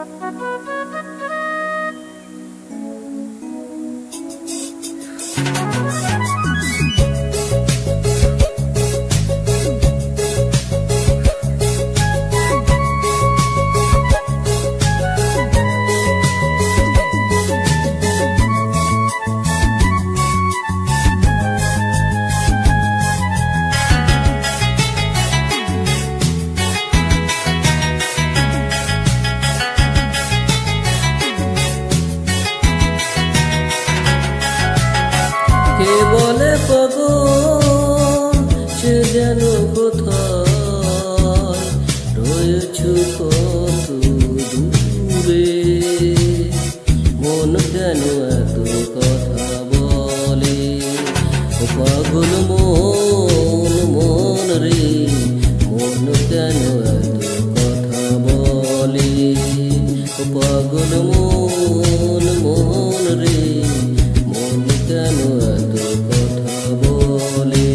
কে বলে পাগল সে যেন কোথায় রয়েছে কত দূরে, মন কেন এত কথা বলে ও পাগল মন মন রে, মন কেন এত কথা বলে ও পাগল মন মন রে, মন কেন এত কথা বলে।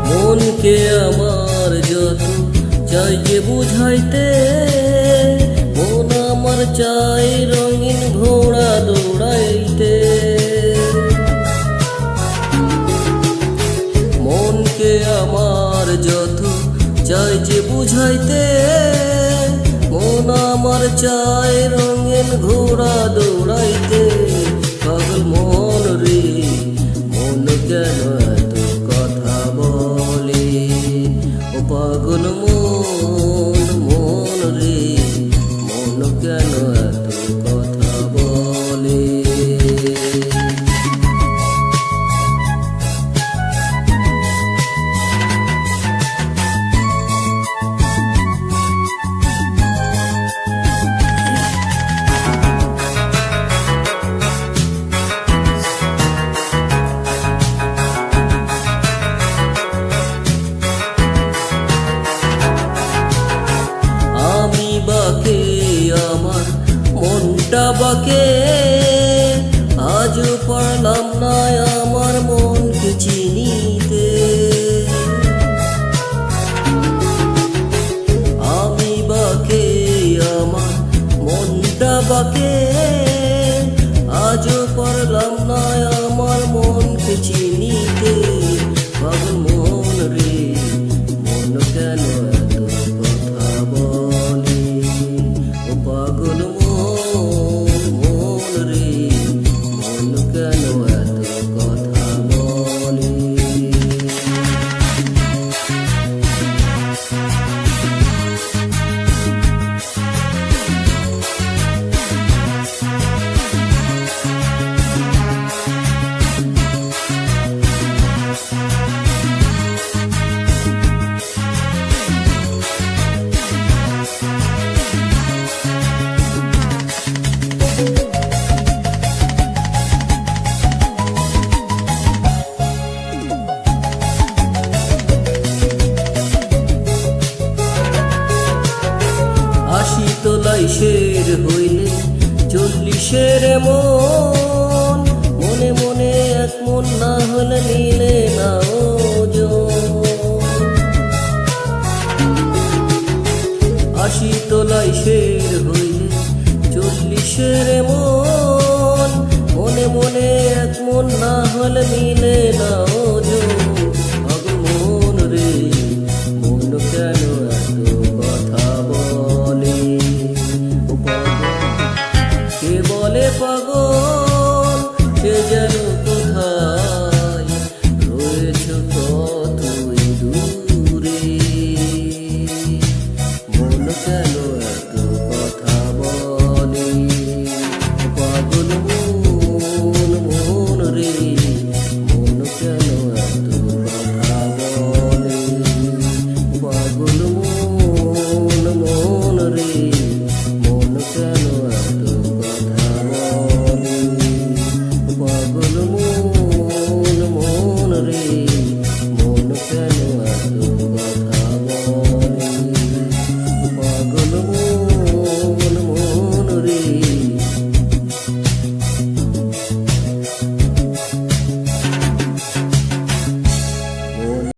মনকে আমার যত চাই যে বুঝাইতে, মন আমার চাই রঙিন ঘোড়া দৌড়াইতে। মনকে আমার যত চাই যে বুঝাইতে, মন আমার চাই রঙিন ঘোড়া দৌড়াইতে। পাগল মন রে, মন কেন এত কথা বলে ও পাগল মন মন রে, মন কেন এত কথা বলে। বাকে আমার মনটা বাকে, আজও পারলাম না আমার মনকে চিনিতে। আমি বাকে আমার মনটা বাকে, আজও পারলাম না আমার মনকে চিনিতে। পাগল মন রে, মন কেন এত কথা বলে ও পাগল মন মন রে, মন কেন এত কথা বলে। তোলাই শের হইলে 40-এর মন, মনে মনে এক মন না হলে নিলে না ওজন। 80 তোলাই শের হইলে 40-এর মন, মনে মনে এক মন না হলে নিলে না ওজন। পাগল মন রে, মন কেন এত কথা বলে কে বলে পাগল সে